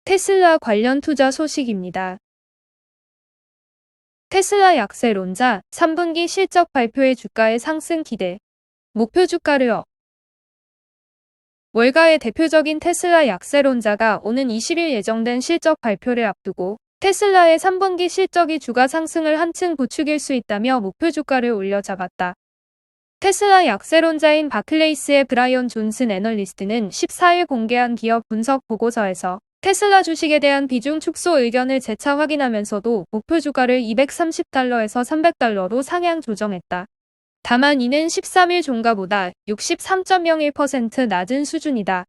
테슬라 관련 투자 소식입니다. 테슬라 약세론자 3분기 실적 발표에 주가의 상승 기대. 목표 주가를 업. 월가의 대표적인 테슬라 약세론자가 오는 20일 예정된 실적 발표를 앞두고 테슬라의 3분기 실적이 주가 상승을 한층 부추길 수 있다며 목표 주가를 올려잡았다. 테슬라 약세론자인 바클레이스의 브라이언 존슨 애널리스트는 14일 공개한 기업 분석 보고서에서 테슬라 주식에 대한 비중 축소 의견을 재차 확인하면서도 목표 주가를 $230에서 $300로 상향 조정했다. 다만 이는 13일 종가보다 63.01% 낮은 수준이다.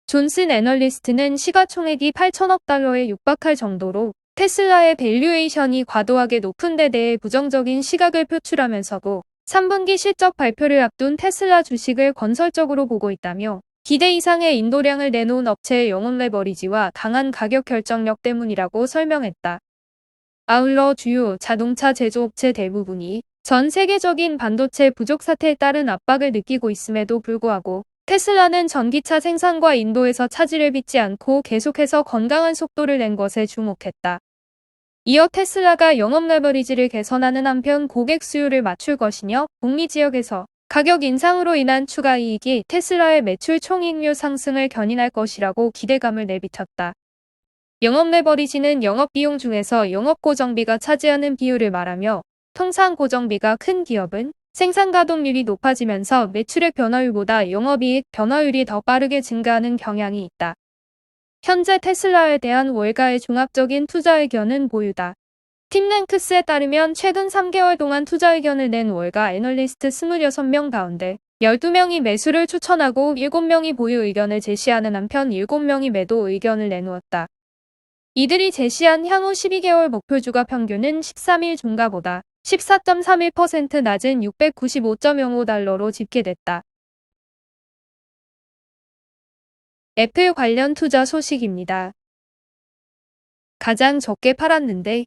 존슨 애널리스트는 시가총액이 $8천억 달러에 육박할 정도로 테슬라의 밸류에이션이 과도하게 높은 데 대해 부정적인 시각을 표출하면서도 3분기 실적 발표를 앞둔 테슬라 주식을 건설적으로 보고 있다며 기대 이상의 인도량을 내놓은 업체의 영업 레버리지와 강한 가격 결정력 때문이라고 설명했다. 아울러 주요 자동차 제조업체 대부분이 전 세계적인 반도체 부족 사태에 따른 압박을 느끼고 있음에도 불구하고 테슬라는 전기차 생산과 인도에서 차질을 빚지 않고 계속해서 건강한 속도를 낸 것에 주목했다. 이어 테슬라가 영업 레버리지를 개선하는 한편 고객 수요를 맞출 것이며 북미 지역에서 가격 인상으로 인한 추가 이익이 테슬라의 매출 총이익률 상승을 견인할 것이라고 기대감을 내비쳤다. 영업 레버리지는 영업 비용 중에서 영업 고정비가 차지하는 비율을 말하며 통상 고정비가 큰 기업은 생산 가동률이 높아지면서 매출액 변화율보다 영업이익 변화율이 더 빠르게 증가하는 경향이 있다. 현재 테슬라에 대한 월가의 종합적인 투자 의견은 보유다. 팀랭크스에 따르면 최근 3개월 동안 투자 의견을 낸 월가 애널리스트 26명 가운데 12명이 매수를 추천하고 7명이 보유 의견을 제시하는 한편 7명이 매도 의견을 내놓았다. 이들이 제시한 향후 12개월 목표주가 평균은 13일 종가보다 14.31% 낮은 $695.05로 집계됐다. 애플 관련 투자 소식입니다. 가장 적게 팔았는데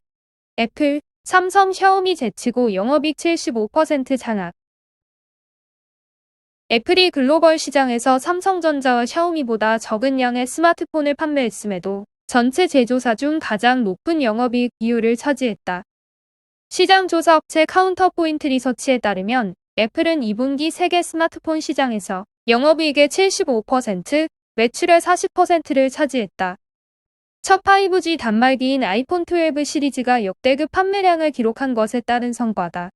애플, 삼성, 샤오미 제치고 영업이익 75% 장악. 애플이 글로벌 시장에서 삼성전자와 샤오미보다 적은 양의 스마트폰을 판매했음에도 전체 제조사 중 가장 높은 영업이익 비율을 차지했다. 시장조사 업체 카운터포인트 리서치에 따르면 애플은 2분기 세계 스마트폰 시장에서 영업이익의 75%, 매출의 40%를 차지했다. 첫 5G 단말기인 아이폰 12 시리즈가 역대급 판매량을 기록한 것에 따른 성과다.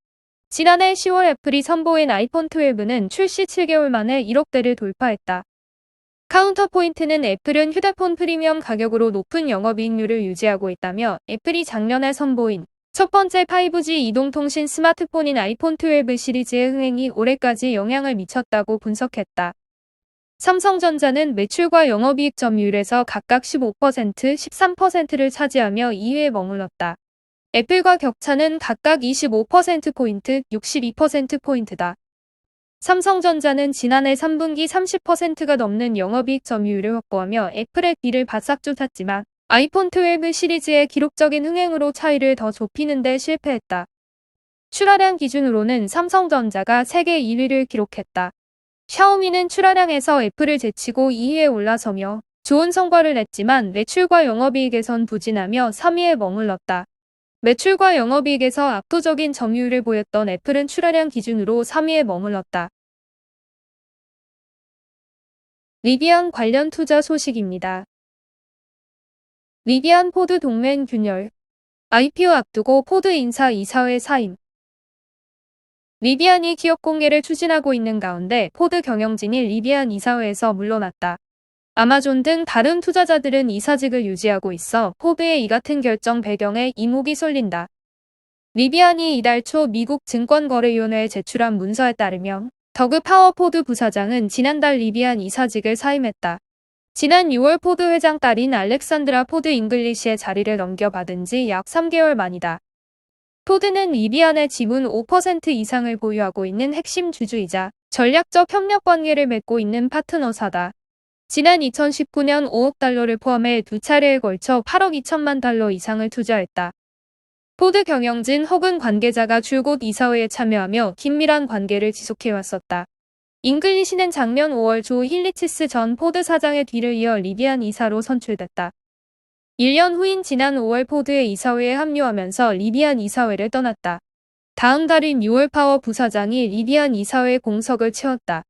지난해 10월 애플이 선보인 아이폰 12는 출시 7개월 만에 1억 대를 돌파했다. 카운터포인트는 애플은 휴대폰 프리미엄 가격으로 높은 영업이익률을 유지하고 있다며 애플이 작년에 선보인 첫 번째 5G 이동통신 스마트폰인 아이폰 12 시리즈의 흥행이 올해까지 영향을 미쳤다고 분석했다. 삼성전자는 매출과 영업이익 점유율에서 각각 15%, 13%를 차지하며 2위에 머물렀다. 애플과 격차는 각각 25%포인트, 62%포인트다. 삼성전자는 지난해 3분기 30%가 넘는 영업이익 점유율을 확보하며 애플의 뒤를 바싹 쫓았지만 아이폰 12 시리즈의 기록적인 흥행으로 차이를 더 좁히는 데 실패했다. 출하량 기준으로는 삼성전자가 세계 1위를 기록했다. 샤오미는 출하량에서 애플을 제치고 2위에 올라서며 좋은 성과를 냈지만 매출과 영업이익에선 부진하며 3위에 머물렀다. 매출과 영업이익에서 압도적인 점유율을 보였던 애플은 출하량 기준으로 3위에 머물렀다. 리비안 관련 투자 소식입니다. 리비안 포드 동맹 균열. IPO 앞두고 포드 인사 이사회 사임. 리비안이 기업 공개를 추진하고 있는 가운데 포드 경영진이 리비안 이사회에서 물러났다. 아마존 등 다른 투자자들은 이사직을 유지하고 있어 포드의 이 같은 결정 배경에 이목이 쏠린다. 리비안이 이달 초 미국 증권거래위원회에 제출한 문서에 따르면 더그 파워 포드 부사장은 지난달 리비안 이사직을 사임했다. 지난 6월 포드 회장 딸인 알렉산드라 포드 잉글리시의 자리를 넘겨받은 지 약 3개월 만이다. 포드는 리비안의 지분 5% 이상을 보유하고 있는 핵심 주주이자 전략적 협력 관계를 맺고 있는 파트너사다. 지난 2019년 5억 달러를 포함해 두 차례에 걸쳐 8억 2천만 달러 이상을 투자했다. 포드 경영진 혹은 관계자가 줄곧 이사회에 참여하며 긴밀한 관계를 지속해왔었다. 잉글리시는 작년 5월 조 힐리치스 전 포드 사장의 뒤를 이어 리비안 이사로 선출됐다. 1년 후인 지난 5월 포드의 이사회에 합류하면서 리비안 이사회를 떠났다. 다음 달인 6월 파워 부사장이 리비안 이사회 공석을 채웠다.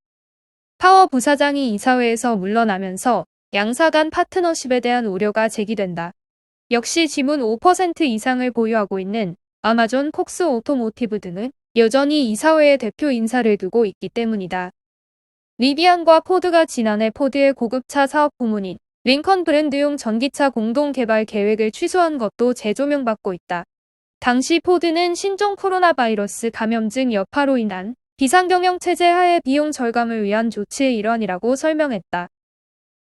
파워 부사장이 이사회에서 물러나면서 양사 간 파트너십에 대한 우려가 제기된다. 역시 지분 5% 이상을 보유하고 있는 아마존, 콕스 오토모티브 등은 여전히 이사회의 대표 인사를 두고 있기 때문이다. 리비안과 포드가 지난해 포드의 고급차 사업 부문인 링컨 브랜드용 전기차 공동 개발 계획을 취소한 것도 재조명받고 있다. 당시 포드는 신종 코로나 바이러스 감염증 여파로 인한 비상경영 체제 하에 비용 절감을 위한 조치의 일환이라고 설명했다.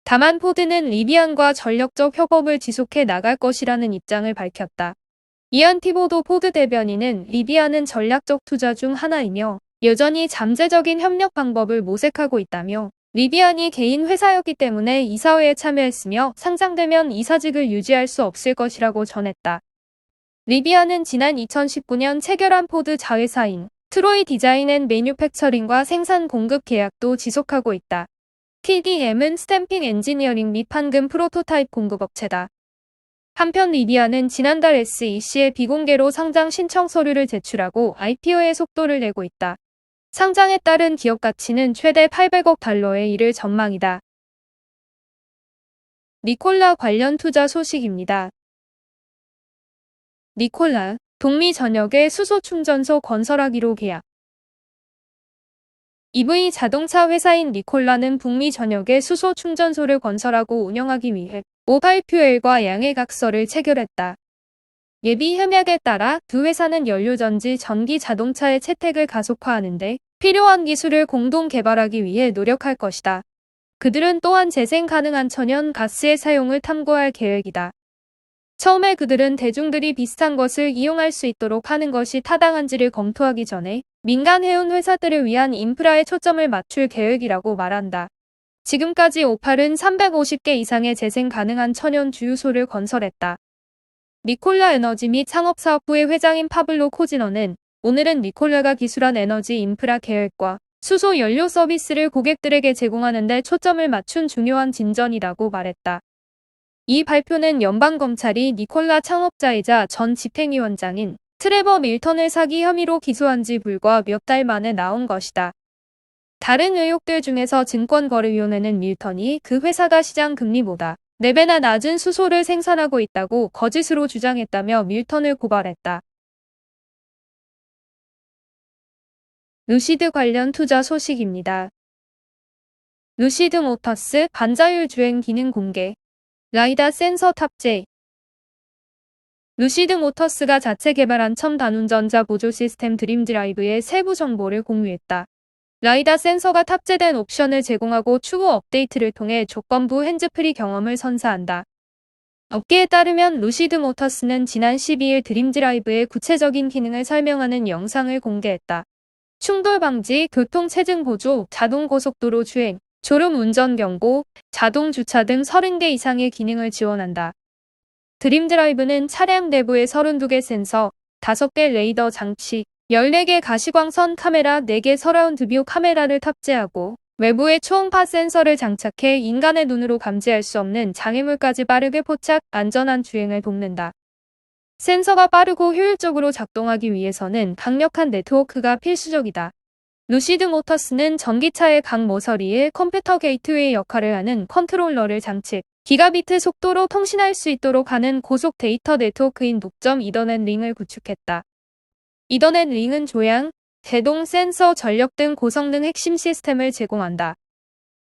다만 포드는 리비안과 전력적 협업을 지속해 나갈 것이라는 입장을 밝혔다. 이안 티보도 포드 대변인은 리비안은 전략적 투자 중 하나이며 여전히 잠재적인 협력 방법을 모색하고 있다며 리비안이 개인 회사였기 때문에 이사회에 참여했으며 상장되면 이사직을 유지할 수 없을 것이라고 전했다. 리비안은 지난 2019년 체결한 포드 자회사인 트로이 디자인 앤 매뉴팩처링과 생산 공급 계약도 지속하고 있다. TDM은 스탬핑 엔지니어링 및 판금 프로토타입 공급업체다. 한편 리비안은 지난달 SEC에 비공개로 상장 신청 서류를 제출하고 IPO의 속도를 내고 있다. 상장에 따른 기업 가치는 최대 800억 달러에 이를 전망이다. 니콜라 관련 투자 소식입니다. 니콜라, 북미 전역에 수소 충전소 건설하기로 계약. EV 자동차 회사인 니콜라는 북미 전역에 수소 충전소를 건설하고 운영하기 위해 모바일퓨엘과 양해각서를 체결했다. 예비 협약에 따라 두 회사는 연료전지 전기 자동차의 채택을 가속화하는 데 필요한 기술을 공동 개발하기 위해 노력할 것이다. 그들은 또한 재생 가능한 천연 가스의 사용을 탐구할 계획이다. 처음에 그들은 대중들이 비슷한 것을 이용할 수 있도록 하는 것이 타당한지를 검토하기 전에 민간 해운 회사들을 위한 인프라에 초점을 맞출 계획이라고 말한다. 지금까지 오팔은 350개 이상의 재생 가능한 천연 주유소를 건설했다. 니콜라 에너지 및 상업사업부의 회장인 파블로 코지너는 오늘은 니콜라가 기술한 에너지 인프라 계획과 수소 연료 서비스를 고객들에게 제공하는 데 초점을 맞춘 중요한 진전이라고 말했다. 이 발표는 연방검찰이 니콜라 창업자이자 전 집행위원장인 트레버 밀턴을 사기 혐의로 기소한 지 불과 몇 달 만에 나온 것이다. 다른 의혹들 중에서 증권거래위원회는 밀턴이 그 회사가 시장 금리보다 4배나 낮은 수소를 생산하고 있다고 거짓으로 주장했다며 밀턴을 고발했다. 루시드 관련 투자 소식입니다. 루시드 모터스 반자율 주행 기능 공개. 라이다 센서 탑재. 루시드 모터스가 자체 개발한 첨단 운전자 보조 시스템 드림드라이브의 세부 정보를 공유했다. 라이다 센서가 탑재된 옵션을 제공하고 추후 업데이트를 통해 조건부 핸즈프리 경험을 선사한다. 업계에 따르면 루시드 모터스는 지난 12일 드림드라이브의 구체적인 기능을 설명하는 영상을 공개했다. 충돌 방지, 교통 체증 보조, 자동 고속도로 주행, 졸음 운전 경고, 자동 주차 등 30개 이상의 기능을 지원한다. 드림드라이브는 차량 내부에 32개 센서, 5개 레이더 장치, 14개 가시광선 카메라, 4개 서라운드 뷰 카메라를 탑재하고 외부에 초음파 센서를 장착해 인간의 눈으로 감지할 수 없는 장애물까지 빠르게 포착, 안전한 주행을 돕는다. 센서가 빠르고 효율적으로 작동하기 위해서는 강력한 네트워크가 필수적이다. 루시드 모터스는 전기차의 각 모서리에 컴퓨터 게이트웨이 역할을 하는 컨트롤러를 장착, 기가비트 속도로 통신할 수 있도록 하는 고속 데이터 네트워크인 독점 이더넷 링을 구축했다. 이더넷 링은 조향, 제동 센서, 전력 등 고성능 핵심 시스템을 제공한다.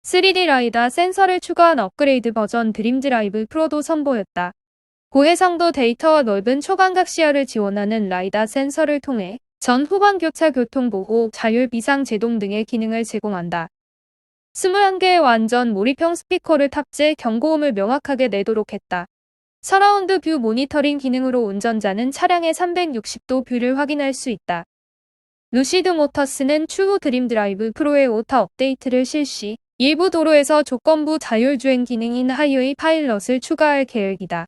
3D 라이다 센서를 추가한 업그레이드 버전 드림드라이브 프로도 선보였다. 고해상도 데이터와 넓은 초광각 시야를 지원하는 라이다 센서를 통해 전 후반 교차 교통보호, 자율 비상 제동 등의 기능을 제공한다. 21개의 완전 몰입형 스피커를 탑재 경고음을 명확하게 내도록 했다. 서라운드 뷰 모니터링 기능으로 운전자는 차량의 360도 뷰를 확인할 수 있다. 루시드 모터스는 추후 드림드라이브 프로의 오타 업데이트를 실시, 일부 도로에서 조건부 자율주행 기능인 하이웨이 파일럿을 추가할 계획이다.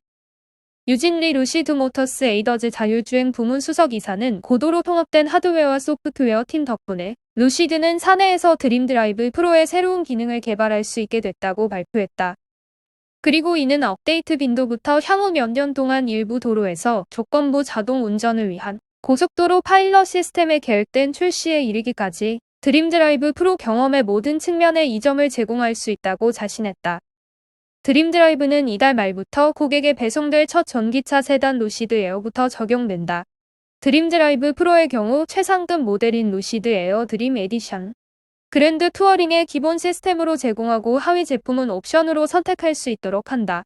유진 리 루시드 모터스 에이더즈 자율주행 부문 수석이사는 고도로 통합된 하드웨어와 소프트웨어 팀 덕분에 루시드는 사내에서 드림드라이브 프로의 새로운 기능을 개발할 수 있게 됐다고 발표했다. 그리고 이는 업데이트 빈도부터 향후 몇 년 동안 일부 도로에서 조건부 자동 운전을 위한 고속도로 파일럿 시스템의 계획된 출시에 이르기까지 드림드라이브 프로 경험의 모든 측면에 이점을 제공할 수 있다고 자신했다. 드림드라이브는 이달 말부터 고객에 배송될 첫 전기차 세단 루시드 에어부터 적용된다. 드림드라이브 프로의 경우 최상급 모델인 루시드 에어 드림 에디션, 그랜드 투어링의 기본 시스템으로 제공하고 하위 제품은 옵션으로 선택할 수 있도록 한다.